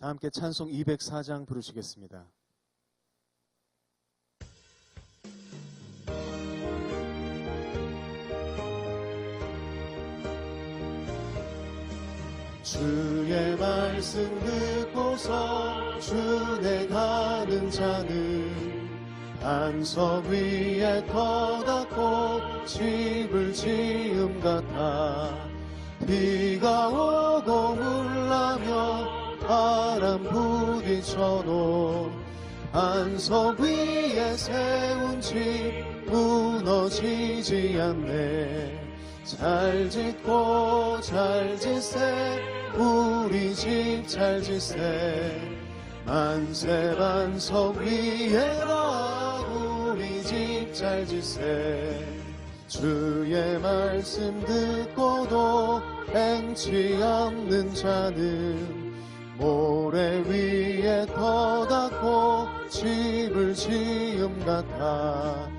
다 함께 찬송 204장 부르시겠습니다. 주의 말씀 듣고서 주내 가는 자는 반석 위에 터닫고 집을 지음 같아. 비가 오고 물나며 바람 부딪혀도 반석 위에 세운 집 무너지지 않네. 잘 짓고 잘 짓세 우리 집 잘 짓세. 만세 반석 위에라 우리 집 잘 짓세. 주의 말씀 듣고도 행치 않는 자는 모래 위에 터닫고 집을 지음 같아.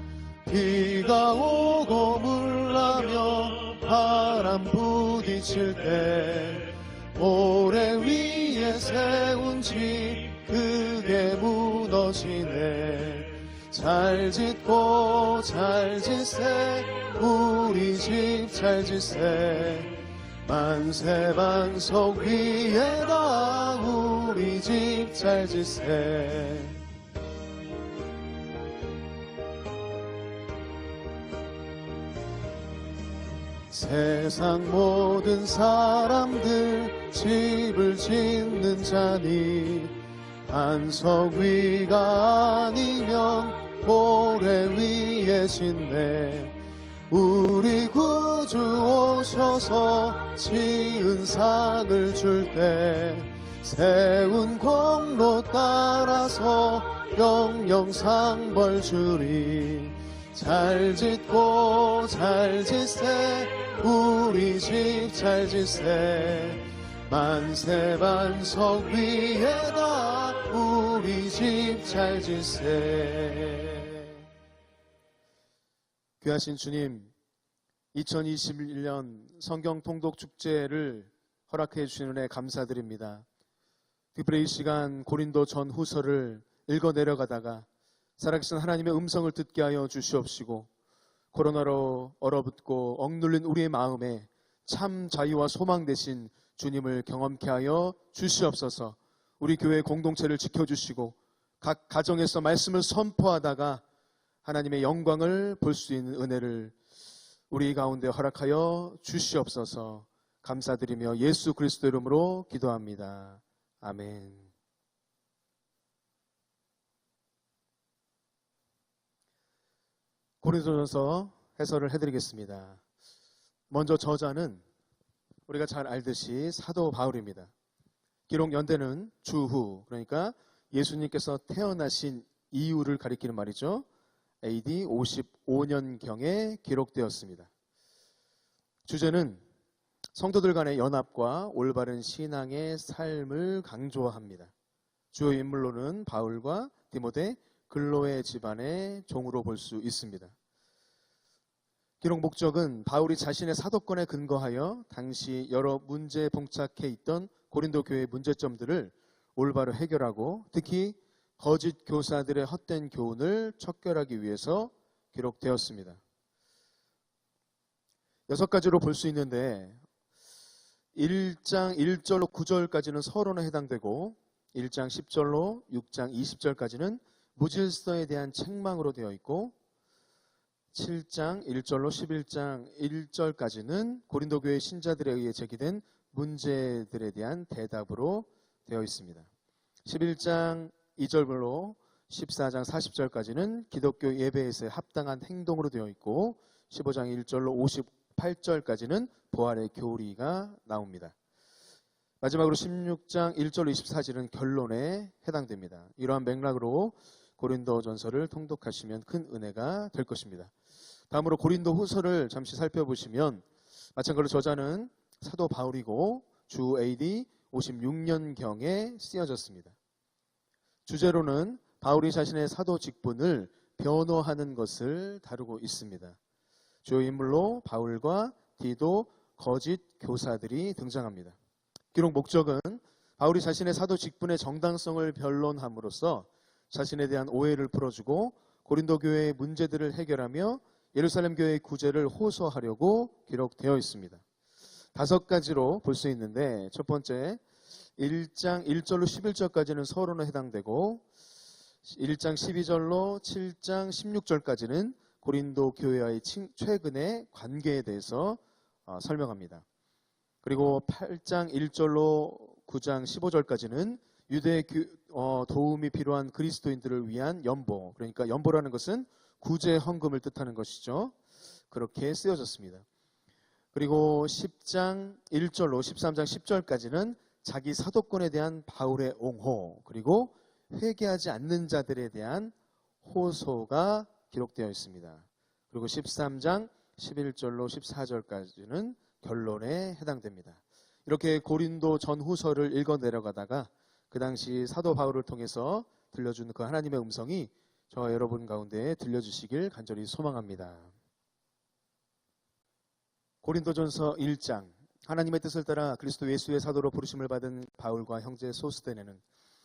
비가 오고 물나며 바람 부딪힐 때 모래 위에 세운 집 그게 무너지네. 잘 짓고 잘 짓세 우리 집 잘 짓세. 만세 반석 위에다 우리 집 잘 짓세. 세상 모든 사람들 집을 짓는 자니 반석 위가 아니면 모래 위에 짓네. 우리 구주 오셔서 지은 상을 줄 때 세운 공로 따라서 영영상 벌 주리. 잘 짓고 잘 짓세 우리 집 잘 짓세. 만세 반석 위에다 우리 집 잘 짓세. 귀하신 주님, 2021년 성경 통독 축제를 허락해 주신 은혜 감사드립니다. 특별히 이 시간 고린도 전후서를 읽어 내려가다가 살아계신 하나님의 음성을 듣게 하여 주시옵시고, 코로나로 얼어붙고 억눌린 우리의 마음에 참 자유와 소망 되신 주님을 경험케 하여 주시옵소서. 우리 교회 공동체를 지켜주시고 각 가정에서 말씀을 선포하다가 하나님의 영광을 볼 수 있는 은혜를 우리 가운데 허락하여 주시옵소서. 감사드리며 예수 그리스도 이름으로 기도합니다. 아멘. 고린도전서 해설을 해드리겠습니다. 먼저 저자는 우리가 잘 알듯이 사도 바울입니다. 기록 연대는 주후, 그러니까 예수님께서 태어나신 이후를 가리키는 말이죠. AD 55년경에 기록되었습니다. 주제는 성도들 간의 연합과 올바른 신앙의 삶을 강조합니다. 주요 인물로는 바울과 디모데, 글로의 집안의 종으로 볼 수 있습니다. 기록 목적은 바울이 자신의 사도권에 근거하여 당시 여러 문제에 봉착해 있던 고린도 교회의 문제점들을 올바로 해결하고 특히 거짓 교사들의 헛된 교훈을 척결하기 위해서 기록되었습니다. 6가지로 볼 수 있는데 1장 1절로 9절까지는 서론에 해당되고 1장 10절로 6장 20절까지는 무질서에 대한 책망으로 되어 있고 7장 1절로 11장 1절까지는 고린도 교회 신자들에 의해 제기된 문제들에 대한 대답으로 되어 있습니다. 11장 2절로 14장 40절까지는 기독교 예배에서의 합당한 행동으로 되어 있고 15장 1절로 58절까지는 부활의 교리가 나옵니다. 마지막으로 16장 1절로 24절은 결론에 해당됩니다. 이러한 맥락으로 고린도전서를 통독하시면 큰 은혜가 될 것입니다. 다음으로 고린도 후서를 잠시 살펴보시면 마찬가지로 저자는 사도 바울이고 주 AD 56년경에 쓰여졌습니다. 주제로는 바울이 자신의 사도 직분을 변호하는 것을 다루고 있습니다. 주요 인물로 바울과 디도, 거짓 교사들이 등장합니다. 기록 목적은 바울이 자신의 사도 직분의 정당성을 변론함으로써 자신에 대한 오해를 풀어주고 고린도 교회의 문제들을 해결하며 예루살렘 교회의 구제를 호소하려고 기록되어 있습니다. 5가지로 볼 수 있는데, 첫 번째 1장 1절로 11절까지는 서론에 해당되고 1장 12절로 7장 16절까지는 고린도 교회와의 최근의 관계에 대해서 설명합니다. 그리고 8장 1절로 9장 15절까지는 유대의 도움이 필요한 그리스도인들을 위한 연보, 그러니까 연보라는 것은 구제 헌금을 뜻하는 것이죠. 그렇게 쓰여졌습니다. 그리고 10장 1절로 13장 10절까지는 자기 사도권에 대한 바울의 옹호, 그리고 회개하지 않는 자들에 대한 호소가 기록되어 있습니다. 그리고 13장 11절로 14절까지는 결론에 해당됩니다. 이렇게 고린도 전후서를 읽어 내려가다가 그 당시 사도 바울을 통해서 들려준 그 하나님의 음성이 저와 여러분 가운데 들려주시길 간절히 소망합니다. 고린도전서 1장, 하나님의 뜻을 따라 그리스도 예수의 사도로 부르심을 받은 바울과 형제 소스데네는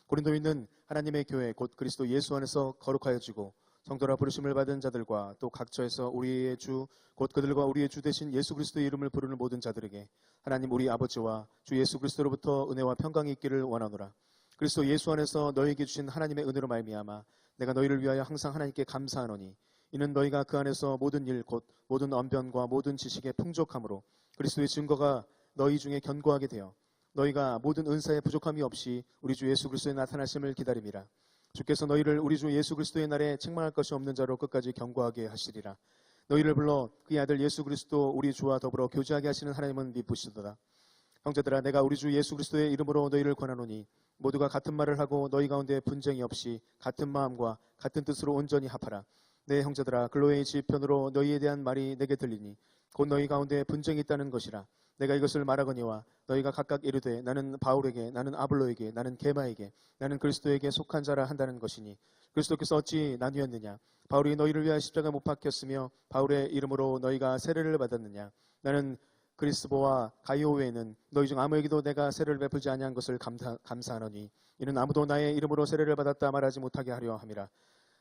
고린도에 있는 하나님의 교회 곧 그리스도 예수 안에서 거룩하여지고 성도라 부르심을 받은 자들과 또 각처에서 우리의 주 곧 그들과 우리의 주 되신 예수 그리스도의 이름을 부르는 모든 자들에게 하나님 우리 아버지와 주 예수 그리스도로부터 은혜와 평강이 있기를 원하노라. 그리스도 예수 안에서 너희에게 주신 하나님의 은혜로 말미암아 내가 너희를 위하여 항상 하나님께 감사하노니 이는 너희가 그 안에서 모든 일 곧 모든 언변과 모든 지식의 풍족함으로 그리스도의 증거가 너희 중에 견고하게 되어 너희가 모든 은사에 부족함이 없이 우리 주 예수 그리스도의 나타나심을 기다림이라. 주께서 너희를 우리 주 예수 그리스도의 날에 책망할 것이 없는 자로 끝까지 견고하게 하시리라. 너희를 불러 그의 아들 예수 그리스도 우리 주와 더불어 교제하게 하시는 하나님은 미쁘시도다. 형제들아, 내가 우리 주 예수 그리스도의 이름으로 너희를 권하노니 모두가 같은 말을 하고 너희 가운데 분쟁이 없이 같은 마음과 같은 뜻으로 온전히 합하라. 내 형제들아, 글로의 지편으로 너희에 대한 말이 내게 들리니 곧 너희 가운데 분쟁이 있다는 것이라. 내가 이것을 말하거니와 너희가 각각 이르되 나는 바울에게, 나는 아볼로에게, 나는 게마에게, 나는 그리스도에게 속한 자라 한다는 것이니 그리스도께서 어찌 나뉘었느냐? 바울이 너희를 위하여 십자가 못 박혔으며 바울의 이름으로 너희가 세례를 받았느냐? 나는 그리스보와 가이오 외에는 너희 중 아무에게도 내가 세례를 베풀지 아니한 것을 감사하노니 이는 아무도 나의 이름으로 세례를 받았다 말하지 못하게 하려 함이라.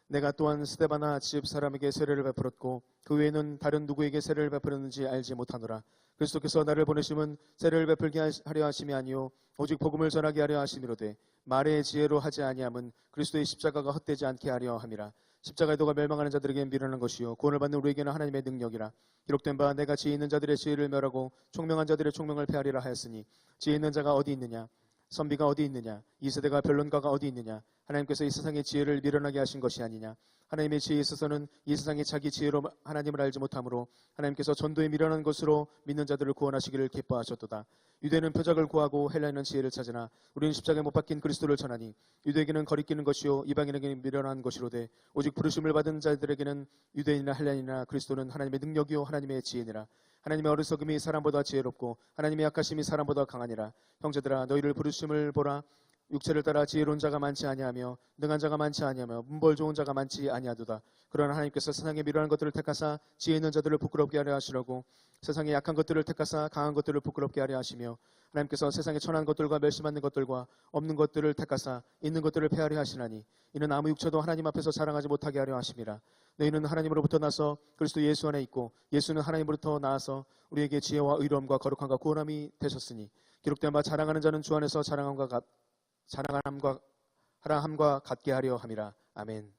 내가 또한 스데바나 집 사람에게 세례를 베풀었고 그 외에는 다른 누구에게 세례를 베풀었는지 알지 못하노라. 그리스도께서 나를 보내심은 세례를 베풀게 하려 하심이 아니요 오직 복음을 전하게 하려 하심이로되 말의 지혜로 하지 아니함은 그리스도의 십자가가 헛되지 않게 하려 함이라. 십자가의 도가 멸망하는 자들에게 미련한 것이요 구원을 받는 우리에게는 하나님의 능력이라. 기록된 바 내가 지혜 있는 자들의 지혜를 멸하고 총명한 자들의 총명을 폐하리라 하였으니 지혜 있는 자가 어디 있느냐? 선비가 어디 있느냐? 이 세대가 변론가가 어디 있느냐? 하나님께서 이 세상의 지혜를 미련하게 하신 것이 아니냐? 하나님의 지혜에 있어서는 이 세상이 자기 지혜로 하나님을 알지 못하므로 하나님께서 전도에 미련한 것으로 믿는 자들을 구원하시기를 기뻐하셨도다. 유대는 표적을 구하고 헬라인은 지혜를 찾으나 우리는 십자가에 못 박힌 그리스도를 전하니 유대에게는 거리끼는 것이요 이방인에게는 미련한 것이로되 오직 부르심을 받은 자들에게는 유대인이나 헬라인이나 그리스도는 하나님의 능력이요 하나님의 지혜니라. 하나님의 어리석음이 사람보다 지혜롭고 하나님의 약하심이 사람보다 강하니라. 형제들아, 너희를 부르심을 보라. 육체를 따라 지혜로운 자가 많지 아니하며 능한 자가 많지 아니하며 문벌 좋은 자가 많지 아니하도다. 그러나 하나님께서 세상에 미련한 것들을 택하사 지혜 있는 자들을 부끄럽게 하려 하시려고 세상에 약한 것들을 택하사 강한 것들을 부끄럽게 하려 하시며 하나님께서 세상에 천한 것들과 멸시받는 것들과 없는 것들을 택하사 있는 것들을 폐하려 하시나니 이는 아무 육체도 하나님 앞에서 자랑하지 못하게 하려 하심이라. 너희는 하나님으로부터 나서 그리스도 예수 안에 있고 예수는 하나님으로부터 나와서 우리에게 지혜와 의로움과 거룩함과 구원함이 되셨으니 기록된 바 자랑하는 자는 주 안에서 자랑함과 같게 하려 함이라. 아멘.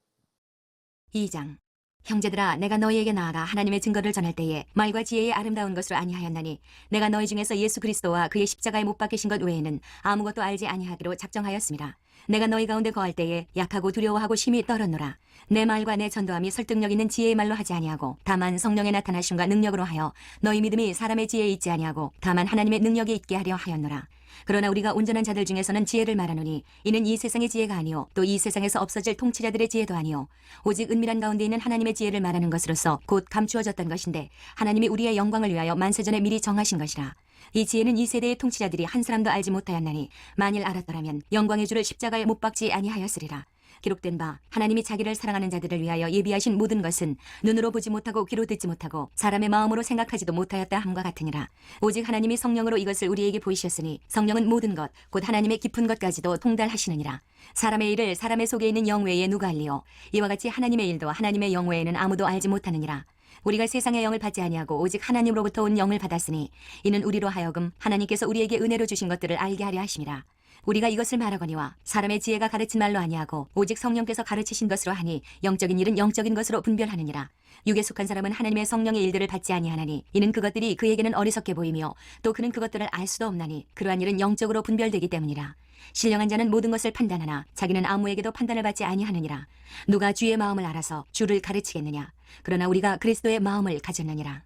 2장. 형제들아, 내가 너희에게 나아가 하나님의 증거를 전할 때에 말과 지혜의 아름다운 것을 아니하였나니 내가 너희 중에서 예수 그리스도와 그의 십자가에 못 박히신 것 외에는 아무것도 알지 아니하기로 작정하였습니다. 내가 너희 가운데 거할 때에 약하고 두려워하고 심히 떨었노라. 내 말과 내 전도함이 설득력 있는 지혜의 말로 하지 아니하고 다만 성령의 나타나심과 능력으로 하여 너희 믿음이 사람의 지혜에 있지 아니하고 다만 하나님의 능력에 있게 하려 하였노라. 그러나 우리가 온전한 자들 중에서는 지혜를 말하노니 이는 이 세상의 지혜가 아니요 또 이 세상에서 없어질 통치자들의 지혜도 아니요 오직 은밀한 가운데 있는 하나님의 지혜를 말하는 것으로서 곧 감추어졌던 것인데 하나님이 우리의 영광을 위하여 만세전에 미리 정하신 것이라. 이 지혜는 이 세대의 통치자들이 한 사람도 알지 못하였나니 만일 알았더라면 영광의 주를 십자가에 못 박지 아니하였으리라. 기록된 바 하나님이 자기를 사랑하는 자들을 위하여 예비하신 모든 것은 눈으로 보지 못하고 귀로 듣지 못하고 사람의 마음으로 생각하지도 못하였다 함과 같으니라. 오직 하나님이 성령으로 이것을 우리에게 보이셨으니 성령은 모든 것 곧 하나님의 깊은 것까지도 통달하시느니라. 사람의 일을 사람의 속에 있는 영 외에 누가 알리요? 이와 같이 하나님의 일도 하나님의 영 외에는 아무도 알지 못하느니라. 우리가 세상의 영을 받지 아니하고 오직 하나님으로부터 온 영을 받았으니 이는 우리로 하여금 하나님께서 우리에게 은혜로 주신 것들을 알게 하려 하심이라. 우리가 이것을 말하거니와 사람의 지혜가 가르친 말로 아니하고 오직 성령께서 가르치신 것으로 하니 영적인 일은 영적인 것으로 분별하느니라. 육에 속한 사람은 하나님의 성령의 일들을 받지 아니하나니 이는 그것들이 그에게는 어리석게 보이며 또 그는 그것들을 알 수도 없나니 그러한 일은 영적으로 분별되기 때문이라. 신령한 자는 모든 것을 판단하나 자기는 아무에게도 판단을 받지 아니하느니라. 누가 주의 마음을 알아서 주를 가르치겠느냐? 그러나 우리가 그리스도의 마음을 가졌느니라.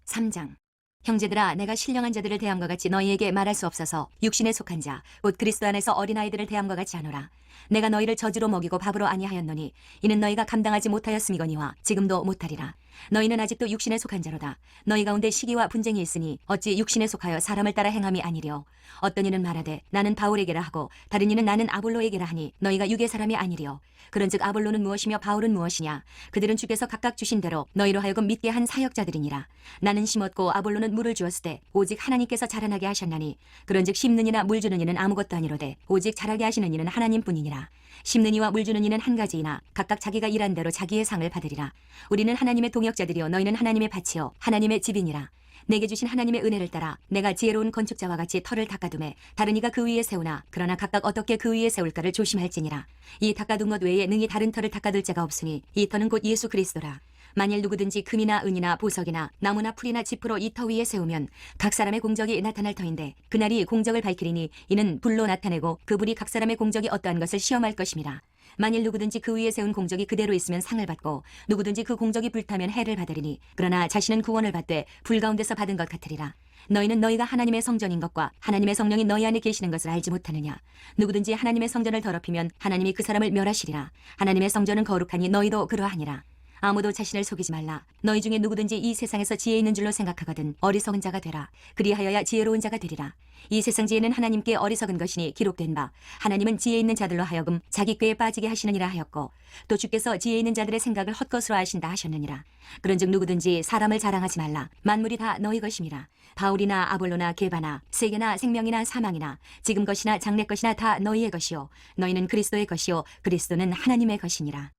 3장. 형제들아, 내가 신령한 자들을 대함과 같이 너희에게 말할 수 없어서 육신에 속한 자, 곧 그리스도 안에서 어린아이들을 대함과 같이 하노라. 내가 너희를 저주로 먹이고 밥으로 아니하였노니 이는 너희가 감당하지 못하였음이거니와 지금도 못하리라. 너희는 아직도 육신에 속한 자로다. 너희 가운데 시기와 분쟁이 있으니 어찌 육신에 속하여 사람을 따라 행함이 아니랴. 어떤 이는 말하되 나는 바울에게라 하고 다른 이는 나는 아볼로에게라 하니 너희가 육의 사람이 아니랴. 그런즉 아볼로는 무엇이며 바울은 무엇이냐? 그들은 주께서 각각 주신 대로 너희로 하여금 믿게 한 사역자들이니라. 나는 심었고 아볼로는 물을 주었을 때 오직 하나님께서 자라나게 하셨나니 그런즉 심는 이나 물 주는 이는 아무것도 아니로되 오직 자라게 하시는 이는 하나님뿐이니라. 심는 이와 물 주는 이는 한 가지이나 각각 자기가 일한 대로 자기의 상을 받으리라. 우리는 하나님의 동역자들이요 너희는 하나님의 밭이요 하나님의 집이니라. 내게 주신 하나님의 은혜를 따라 내가 지혜로운 건축자와 같이 터를 닦아두매 다른 이가 그 위에 세우나 그러나 각각 어떻게 그 위에 세울까를 조심할지니라. 이 닦아둔 것 외에 능히 다른 터를 닦아둘 자가 없으니 이 터는 곧 예수 그리스도라. 만일 누구든지 금이나 은이나 보석이나 나무나 풀이나 짚으로 이 터 위에 세우면 각 사람의 공적이 나타날 터인데 그날이 공적을 밝히리니 이는 불로 나타내고 그 불이 각 사람의 공적이 어떠한 것을 시험할 것임이라. 만일 누구든지 그 위에 세운 공적이 그대로 있으면 상을 받고 누구든지 그 공적이 불타면 해를 받으리니 그러나 자신은 구원을 받되 불 가운데서 받은 것 같으리라. 너희는 너희가 하나님의 성전인 것과 하나님의 성령이 너희 안에 계시는 것을 알지 못하느냐? 누구든지 하나님의 성전을 더럽히면 하나님이 그 사람을 멸하시리라. 하나님의 성전은 거룩하니 너희도 그러하니라. 아무도 자신을 속이지 말라. 너희 중에 누구든지 이 세상에서 지혜 있는 줄로 생각하거든 어리석은 자가 되라. 그리하여야 지혜로운 자가 되리라. 이 세상 지혜는 하나님께 어리석은 것이니 기록된 바 하나님은 지혜 있는 자들로 하여금 자기 꾀에 빠지게 하시느니라 하였고 또 주께서 지혜 있는 자들의 생각을 헛것으로 아신다 하셨느니라. 그런즉 누구든지 사람을 자랑하지 말라. 만물이 다 너희 것임이라. 바울이나 아볼로나 게바나 세계나 생명이나 사망이나 지금 것이나 장래 것이나 다 너희의 것이요 너희는 그리스도의 것이요 그리스도는 하나님의 것이니라.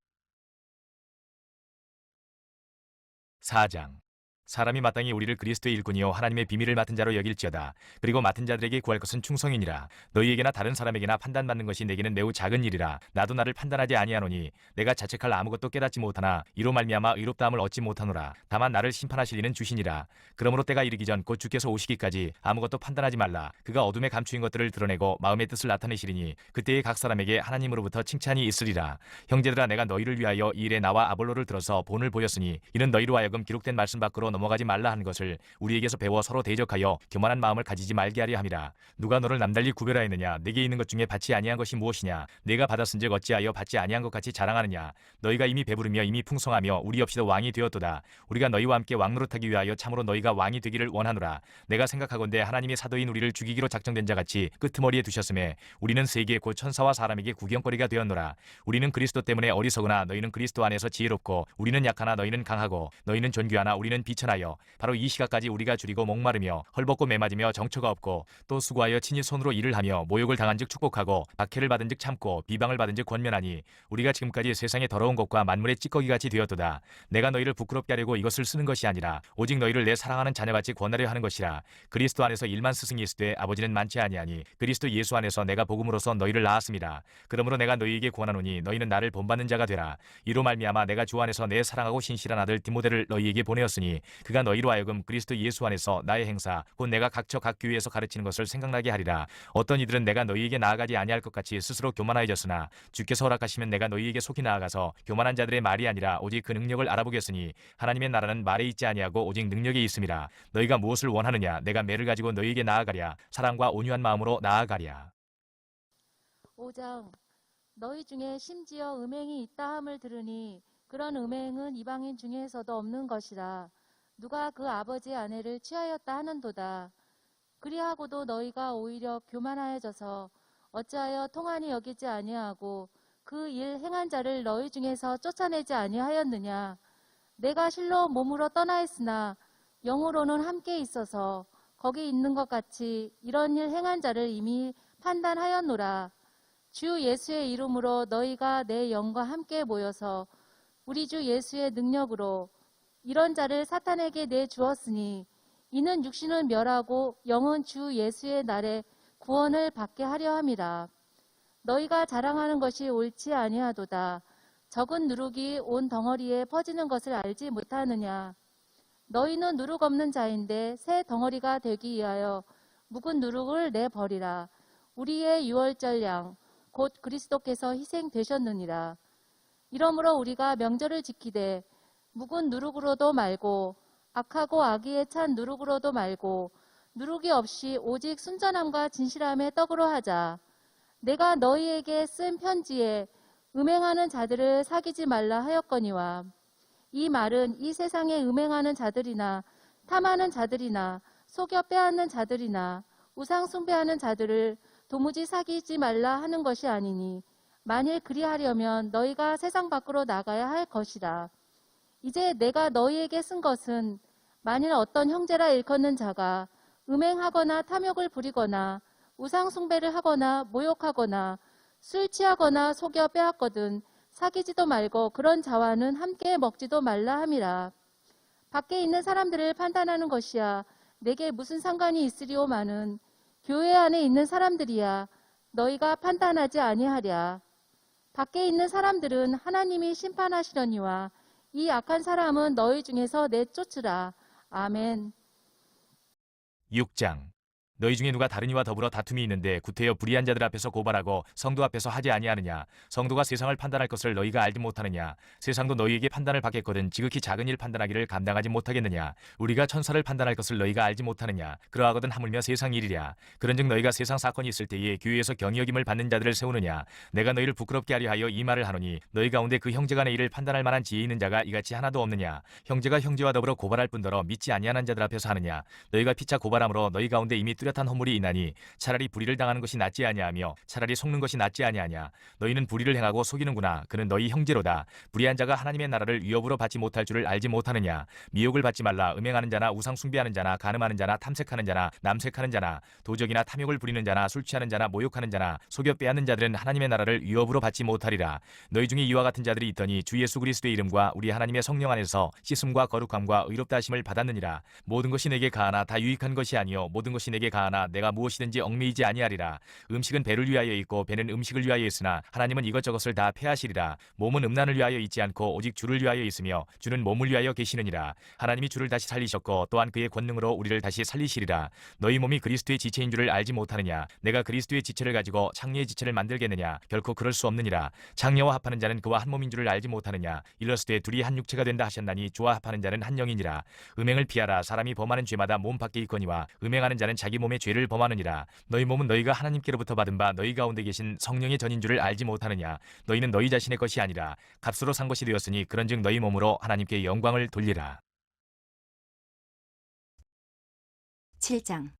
4장. 사람이 마땅히 우리를 그리스도의 일꾼이요 하나님의 비밀을 맡은 자로 여길지어다. 그리고 맡은 자들에게 구할 것은 충성이니라. 너희에게나 다른 사람에게나 판단받는 것이 내게는 매우 작은 일이라. 나도 나를 판단하지 아니하노니 내가 자책할 아무것도 깨닫지 못하나 이로 말미암아 의롭다함을 얻지 못하노라. 다만 나를 심판하실 이는 주시니라. 그러므로 때가 이르기 전 곧 주께서 오시기까지 아무것도 판단하지 말라. 그가 어둠에 감추인 것들을 드러내고 마음의 뜻을 나타내시리니 그때에 각 사람에게 하나님으로부터 칭찬이 있으리라. 형제들아, 내가 너희를 위하여 이 일에 나와 아볼로를 들어서 본을 보였으니 이는 너희로 하여금 기록된 말씀 밖으로 넘어가지 말라 하는 것을 우리에게서 배워 서로 대적하여 교만한 마음을 가지지 말게 하려 함이라. 누가 너를 남달리 구별하였느냐? 내게 있는 것 중에 받지 아니한 것이 무엇이냐? 내가 받았은즉 어찌하여 받지 아니한 것 같이 자랑하느냐? 너희가 이미 배부르며 이미 풍성하며 우리 없이도 왕이 되었도다. 우리가 너희와 함께 왕노릇하기 위하여 참으로 너희가 왕이 되기를 원하노라. 내가 생각하건대 하나님이 사도인 우리를 죽이기로 작정된 자같이 끄트머리에 두셨음에 우리는 세계 곧 천사와 사람에게 구경거리가 되었노라. 우리는 그리스도 때문에 어리석으나 너희는 그리스도 안에서 지혜롭고 우리는 약하나 너희는 강하고 너희는 존귀하나 우리는 비천하여 바로 이 시각까지 우리가 줄이고 목마르며 헐벗고 매맞으며 정처가 없고 또 수고하여 친히 손으로 일을 하며 모욕을 당한즉 축복하고 박해를 받은즉 참고 비방을 받은즉 권면하니 우리가 지금까지 세상의 더러운 것과 만물의 찌꺼기같이 되었도다. 내가 너희를 부끄럽게 하려고 이것을 쓰는 것이 아니라 오직 너희를 내 사랑하는 자녀같이 권하려 하는 것이라. 그리스도 안에서 일만 스승이 있으되 아버지는 많지 아니하니 그리스도 예수 안에서 내가 복음으로써 너희를 낳았습니다. 그러므로 내가 너희에게 권하노니 너희는 나를 본받는 자가 되라. 이로 말미암아 내가 주 안에서 내 사랑하고 신실한 아들 디모데를 너희에게 보내었으니 그가 너희로 하여금 그리스도 예수 안에서 나의 행사 곧 내가 각처 각 교회에서 가르치는 것을 생각나게 하리라. 어떤 이들은 내가 너희에게 나아가지 아니할 것 같이 스스로 교만하여졌으나 주께서 허락하시면 내가 너희에게 속히 나아가서 교만한 자들의 말이 아니라 오직 그 능력을 알아보겠으니 하나님의 나라는 말에 있지 아니하고 오직 능력에 있음이라. 너희가 무엇을 원하느냐? 내가 매를 가지고 너희에게 나아가랴. 사랑과 온유한 마음으로 나아가랴. 5장. 너희 중에 심지어 음행이 있다 함을 들으니 그런 음행은 이방인 중에서도 없는 것이라. 누가 그 아버지의 아내를 취하였다 하는도다. 그리하고도 너희가 오히려 교만하여져서 어찌하여 통한이 여기지 아니하고 그 일 행한 자를 너희 중에서 쫓아내지 아니하였느냐? 내가 실로 몸으로 떠나 있으나 영으로는 함께 있어서 거기 있는 것 같이 이런 일 행한 자를 이미 판단하였노라. 주 예수의 이름으로 너희가 내 영과 함께 모여서 우리 주 예수의 능력으로 이런 자를 사탄에게 내주었으니 이는 육신은 멸하고 영은 주 예수의 날에 구원을 받게 하려 함이라. 너희가 자랑하는 것이 옳지 아니하도다. 적은 누룩이 온 덩어리에 퍼지는 것을 알지 못하느냐. 너희는 누룩 없는 자인데 새 덩어리가 되기 위하여 묵은 누룩을 내버리라. 우리의 유월절 양 곧 그리스도께서 희생되셨느니라. 이러므로 우리가 명절을 지키되 묵은 누룩으로도 말고 악하고 악의에 찬 누룩으로도 말고 누룩이 없이 오직 순전함과 진실함의 떡으로 하자. 내가 너희에게 쓴 편지에 음행하는 자들을 사귀지 말라 하였거니와 이 말은 이 세상에 음행하는 자들이나 탐하는 자들이나 속여 빼앗는 자들이나 우상 숭배하는 자들을 도무지 사귀지 말라 하는 것이 아니니 만일 그리하려면 너희가 세상 밖으로 나가야 할 것이라. 이제 내가 너희에게 쓴 것은 만일 어떤 형제라 일컫는 자가 음행하거나 탐욕을 부리거나 우상 숭배를 하거나 모욕하거나 술 취하거나 속여 빼앗거든 사귀지도 말고 그런 자와는 함께 먹지도 말라 함이라. 밖에 있는 사람들을 판단하는 것이야 내게 무슨 상관이 있으리오마는 교회 안에 있는 사람들이야 너희가 판단하지 아니하랴. 밖에 있는 사람들은 하나님이 심판하시려니와 이 악한 사람은 너희 중에서 내쫓으라. 아멘. 6장. 너희 중에 누가 다른 이와 더불어 다툼이 있는데 구태여 불의한 자들 앞에서 고발하고 성도 앞에서 하지 아니하느냐? 성도가 세상을 판단할 것을 너희가 알지 못하느냐? 세상도 너희에게 판단을 받겠거든 지극히 작은 일 판단하기를 감당하지 못하겠느냐? 우리가 천사를 판단할 것을 너희가 알지 못하느냐? 그러하거든 하물며 세상 일이랴. 그런즉 너희가 세상 사건이 있을 때에 교회에서 경히 여김을 받는 자들을 세우느냐? 내가 너희를 부끄럽게 하려 하여 이 말을 하노니 너희 가운데 그 형제 간의 일을 판단할 만한 지혜 있는 자가 이같이 하나도 없느냐? 형제가 형제와 더불어 고발할 뿐더러 믿지 아니하는 자들 앞에서 하느냐? 너희가 피차 고발함으로 너희 가운데 이미 뚜렷한 허물이 있나니 차라리 불의를 당하는 것이 낫지 아니하며 차라리 속는 것이 낫지 아니하냐. 너희는 불의를 행하고 속이는구나. 그는 너희 형제로다. 불의한 자가 하나님의 나라를 위협으로 받지 못할 줄을 알지 못하느냐. 미혹을 받지 말라. 음행하는 자나 우상 숭배하는 자나 간음하는 자나 탐색하는 자나 남색하는 자나 도적이나 탐욕을 부리는 자나 술 취하는 자나 모욕하는 자나 속여 빼앗는 자들은 하나님의 나라를 위협으로 받지 못하리라. 너희 중에 이와 같은 자들이 있더니 주 예수 그리스도의 이름과 우리 하나님의 성령 안에서 씻음과 거룩함과 의롭다 하심을 받았느니라. 모든 것이 내게 가하나 다 유익한 것이 아니요 모든 것이 내게 가하나 내가 무엇이든지 얽매이지 아니하리라. 음식은 배를 위하여 있고 배는 음식을 위하여 있으나 하나님은 이것저것을 다 패하시리라. 몸은 음란을 위하여 있지 않고 오직 주를 위하여 있으며 주는 몸을 위하여 계시느니라. 하나님이 주를 다시 살리셨고 또한 그의 권능으로 우리를 다시 살리시리라. 너희 몸이 그리스도의 지체인 줄을 알지 못하느냐? 내가 그리스도의 지체를 가지고 창녀의 지체를 만들겠느냐? 결코 그럴 수 없느니라. 창녀와 합하는 자는 그와 한 몸인 줄을 알지 못하느냐? 이르시되 둘이 한 육체가 된다 하셨나니 주와 합하는 자는 한 영이니라. 음행을 피하라. 사람이 범하는 죄마다 몸 밖에 있거니와 음행하는 자는 자기 몸의 죄를 범하느니라. 너희 몸은 너희가 하나님께로부터 받은 바 너희 가운데 계신 성령의 전인 줄을 알지 못하느냐? 너희는 너희 자신의 것이 아니라 값으로 산 것이 되었으니 그런즉 너희 몸으로 하나님께 영광을 돌리라. 7장.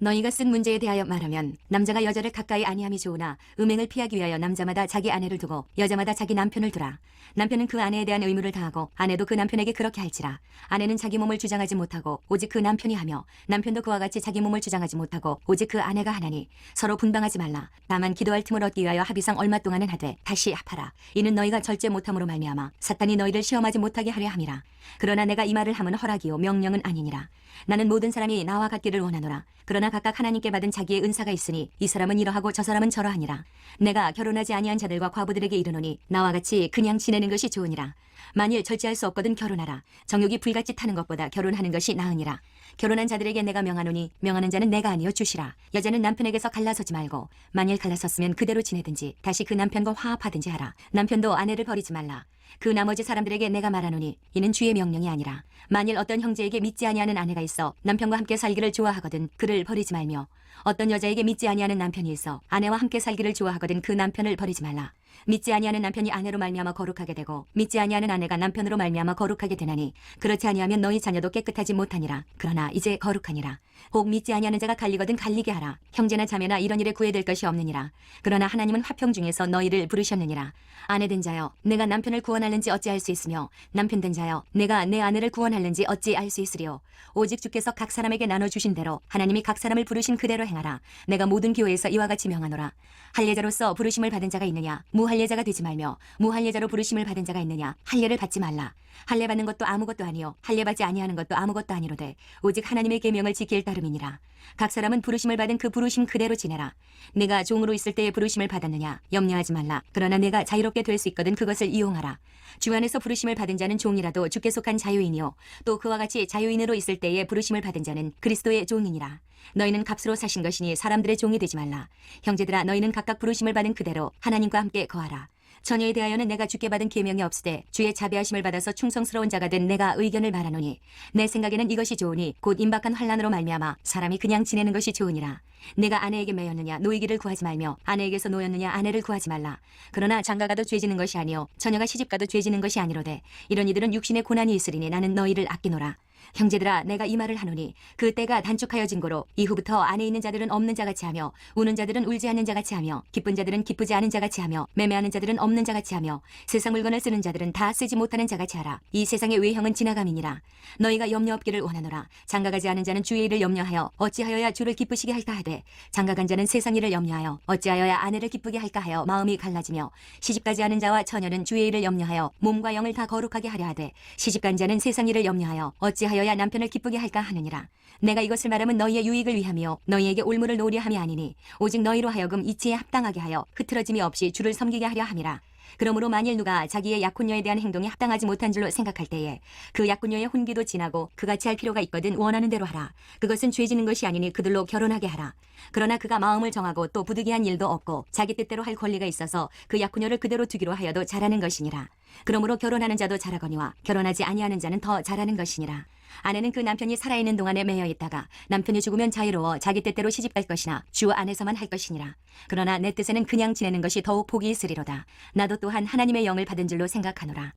너희가 쓴 문제에 대하여 말하면 남자가 여자를 가까이 아니함이 좋으나 음행을 피하기 위하여 남자마다 자기 아내를 두고 여자마다 자기 남편을 두라. 남편은 그 아내에 대한 의무를 다하고 아내도 그 남편에게 그렇게 할지라. 아내는 자기 몸을 주장하지 못하고 오직 그 남편이 하며 남편도 그와 같이 자기 몸을 주장하지 못하고 오직 그 아내가 하나니 서로 분방하지 말라. 다만 기도할 틈을 얻기 위하여 합의상 얼마 동안은 하되 다시 합하라. 이는 너희가 절제 못함으로 말미암아 사탄이 너희를 시험하지 못하게 하려 함이라. 그러나 내가 이 말을 함은 허락이요 명령은 아니니라. 나는 모든 사람이 나와 같기를 원하노라. 그러나 각각 하나님께 받은 자기의 은사가 있으니 이 사람은 이러하고 저 사람은 저러하니라. 내가 결혼하지 아니한 자들과 과부들에게 이르노니 나와 같이 그냥 지내는 것이 좋으니라. 만일 절제할 수 없거든 결혼하라. 정욕이 불같이 타는 것보다 결혼하는 것이 나으니라. 결혼한 자들에게 내가 명하노니 명하는 자는 내가 아니요 주시라. 여자는 남편에게서 갈라서지 말고 만일 갈라섰으면 그대로 지내든지 다시 그 남편과 화합하든지 하라. 남편도 아내를 버리지 말라. 그 나머지 사람들에게 내가 말하노니 이는 주의 명령이 아니라 만일 어떤 형제에게 믿지 아니하는 아내가 있어 남편과 함께 살기를 좋아하거든 그를 버리지 말며 어떤 여자에게 믿지 아니하는 남편이 있어 아내와 함께 살기를 좋아하거든 그 남편을 버리지 말라. 믿지 아니하는 남편이 아내로 말미암아 거룩하게 되고 믿지 아니하는 아내가 남편으로 말미암아 거룩하게 되나니 그렇지 아니하면 너희 자녀도 깨끗하지 못하니라. 그러나 이제 거룩하니라. 혹 믿지 아니하는 자가 갈리거든 갈리게 하라. 형제나 자매나 이런 일에 구애될 것이 없느니라. 그러나 하나님은 화평 중에서 너희를 부르셨느니라. 아내된 자여 내가 남편을 구원하는지 어찌 알 수 있으며 남편된 자여 내가 내 아내를 구원하는지 어찌 알 수 있으리요. 오직 주께서 각 사람에게 나눠주신 대로 하나님이 각 사람을 부르신 그대로 행하라. 내가 모든 교회에서 이와 같이 명하노라. 할례자로서 부르심을 받은 자가 있느냐? 무할례자가 되지 말며 무할례자로 부르심을 받은 자가 있느냐? 할례를 받지 말라. 할례 받는 것도 아무것도 아니요 할례 받지 아니하는 것도 아무것도 아니로되 오직 하나님의 계명을 지킬 따름이니라. 각 사람은 부르심을 받은 그 부르심 그대로 지내라. 내가 종으로 있을 때에 부르심을 받았느냐? 염려하지 말라. 그러나 내가 자유롭게 될 수 있거든 그것을 이용하라. 주 안에서 부르심을 받은 자는 종이라도 주께 속한 자유인이요 또 그와 같이 자유인으로 있을 때에 부르심을 받은 자는 그리스도의 종이니라. 너희는 값으로 사신 것이니 사람들의 종이 되지 말라. 형제들아 너희는 각각 부르심을 받은 그대로 하나님과 함께 거하라. 처녀에 대하여는 내가 주께 받은 계명이 없으되 주의 자비하심을 받아서 충성스러운 자가 된 내가 의견을 말하노니 내 생각에는 이것이 좋으니 곧 임박한 환난으로 말미암아 사람이 그냥 지내는 것이 좋으니라. 내가 아내에게 매였느냐 노이기를 구하지 말며 아내에게서 노였느냐 아내를 구하지 말라. 그러나 장가가도 죄지는 것이 아니요 처녀가 시집가도 죄지는 것이 아니로되 이런 이들은 육신의 고난이 있으리니 나는 너희를 아끼노라. 형제들아 내가 이 말을 하노니 그 때가 단축하여진 고로 이후부터 안에 있는 자들은 없는 자같이 하며 우는 자들은 울지 않는 자같이 하며 기쁜 자들은 기쁘지 않은 자같이 하며 매매하는 자들은 없는 자같이 하며 세상 물건을 쓰는 자들은 다 쓰지 못하는 자같이 하라. 이 세상의 외형은 지나감이니라. 너희가 염려 없기를 원하노라. 장가가지 않은 자는 주의 일을 염려하여 어찌하여야 주를 기쁘시게 할까 하되 장가간 자는 세상 일을 염려하여 어찌하여야 아내를 기쁘게 할까 하여 마음이 갈라지며 시집가지 않은 자와 처녀는 주의 일을 염려하여 몸과 영을 다 거룩하게 하려 하되 시집간 자는 세상 일을 염려하여 어찌하여야 남편을 기쁘게 할까 하느니라. 내가 이것을 말하면 너희의 유익을 위함이요 너희에게 올무를 놓으려 함이 아니니 오직 너희로 하여금 이치에 합당하게 하여 흐트러짐이 없이 주를 섬기게 하려 함이라. 그러므로 만일 누가 자기의 약혼녀에 대한 행동이 합당하지 못한 줄로 생각할 때에 그 약혼녀의 혼기도 지나고 그같이 할 필요가 있거든 원하는 대로 하라. 그것은 죄지는 것이 아니니 그들로 결혼하게 하라. 그러나 그가 마음을 정하고 또 부득이한 일도 없고 자기 뜻대로 할 권리가 있어서 그 약혼녀를 그대로 두기로 하여도 잘하는 것이니라. 그러므로 결혼하는 자도 잘하거니와 결혼하지 아니하는 자는 더 잘하는 것이니라. 아내는 그 남편이 살아있는 동안에 매여 있다가 남편이 죽으면 자유로워 자기 뜻대로 시집갈 것이나 주 안에서만 할 것이니라. 그러나 내 뜻에는 그냥 지내는 것이 더욱 복이 있으리로다. 나도 또한 하나님의 영을 받은 줄로 생각하노라.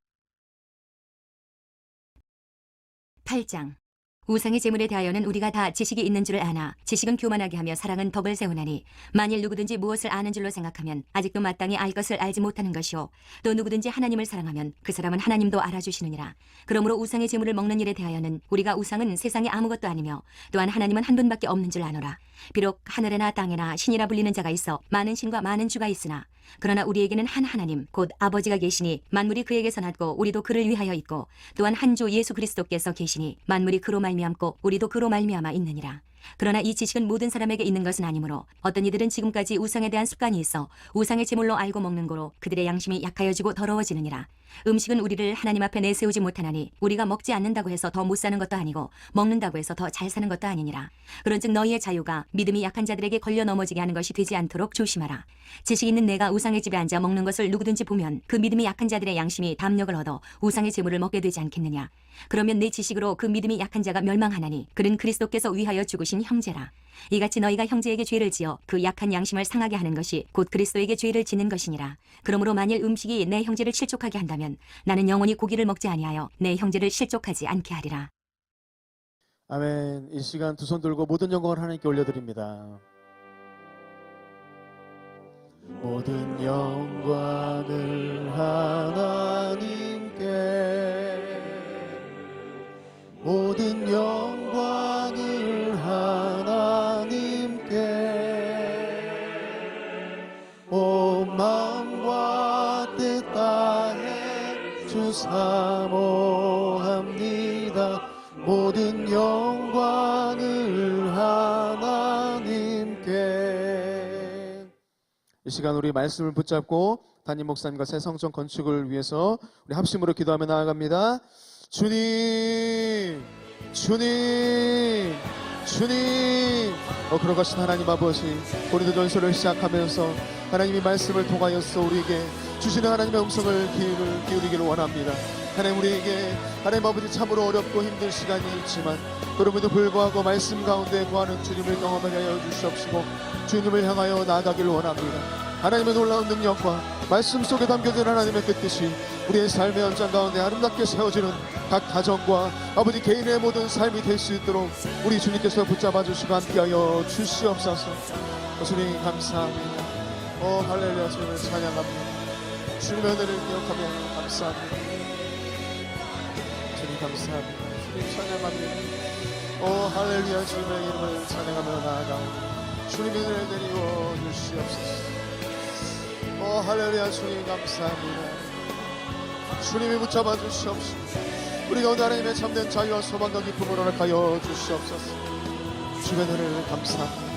8장 우상의 제물에 대하여는 우리가 다 지식이 있는 줄을 아나 지식은 교만하게 하며 사랑은 덕을 세우나니 만일 누구든지 무엇을 아는 줄로 생각하면 아직도 마땅히 알 것을 알지 못하는 것이요 또 누구든지 하나님을 사랑하면 그 사람은 하나님도 알아주시느니라. 그러므로 우상의 제물을 먹는 일에 대하여는 우리가 우상은 세상에 아무것도 아니며 또한 하나님은 한 분밖에 없는 줄 아노라. 비록 하늘에나 땅에나 신이라 불리는 자가 있어 많은 신과 많은 주가 있으나 그러나 우리에게는 한 하나님 곧 아버지가 계시니 만물이 그에게서 났고 우리도 그를 위하여 있고 또한 한 주 예수 그리스도께서 계시니 만물이 그로 말미암고 우리도 그로 말미암아 있느니라. 그러나 이 지식은 모든 사람에게 있는 것은 아니므로 어떤 이들은 지금까지 우상에 대한 습관이 있어 우상의 제물로 알고 먹는 고로 그들의 양심이 약하여지고 더러워지느니라. 음식은 우리를 하나님 앞에 내세우지 못하나니 우리가 먹지 않는다고 해서 더 못 사는 것도 아니고 먹는다고 해서 더 잘 사는 것도 아니니라. 그런즉 너희의 자유가 믿음이 약한 자들에게 걸려 넘어지게 하는 것이 되지 않도록 조심하라. 지식 있는 내가 우상의 집에 앉아 먹는 것을 누구든지 보면 그 믿음이 약한 자들의 양심이 담력을 얻어 우상의 제물을 먹게 되지 않겠느냐. 그러면 내 지식으로 그 믿음이 약한 자가 멸망하나니 그는 그리스도께서 위하여 죽으신 형제라. 이같이 너희가 형제에게 죄를 지어 그 약한 양심을 상하게 하는 것이 곧 그리스도에게 죄를 짓는 것이니라. 그러므로 만일 음식이 내 형제를 실족하게 한다면 나는 영원히 고기를 먹지 아니하여 내 형제를 실족하지 않게 하리라. 아멘. 이 시간 두 손 들고 모든 영광을 하나님께 올려드립니다. 모든 영광을 하나님께 모든 영광을 하나님께 온 마음과 뜻 다해 주 사모합니다. 모든 영광을 하나님께. 이 시간 우리 말씀을 붙잡고 담임 목사님과 새 성전 건축을 위해서 우리 합심으로 기도하며 나아갑니다. 주님, 주님, 주님. 걸어가신 하나님 아버지, 고린도전서를 시작하면서 하나님이 말씀을 통하여서 우리에게 주시는 하나님의 음성을 기울이기를 원합니다. 하나님, 우리에게 하나님 아버지 참으로 어렵고 힘든 시간이 있지만 그럼에도 불구하고 말씀 가운데 거하는 주님을 경험하게 하여 주시옵시고 주님을 향하여 나아가기를 원합니다. 하나님의 놀라운 능력과 말씀 속에 담겨진 하나님의 뜻이 우리의 삶의 현장 가운데 아름답게 세워지는 각 가정과 아버지 개인의 모든 삶이 될 수 있도록 우리 주님께서 붙잡아 주시고 함께하여 주시옵소서. 주님 감사합니다. 할렐루야. 주님을 찬양합니다. 주님의 은혜를 기억하며 감사합니다. 주님 감사합니다. 주님 찬양합니다. 할렐루야. 주님의 이름을 찬양하며 나아가 주님의 은혜를 내리워 주시옵소서. 할렐루야. 주님 감사합니다. 주님이 붙잡아 주시옵소서. 우리 가운데 하나님의 참된 자유와 소망과 기쁨을 허락하여 주시옵소서. 주의 은혜를 감사합니다.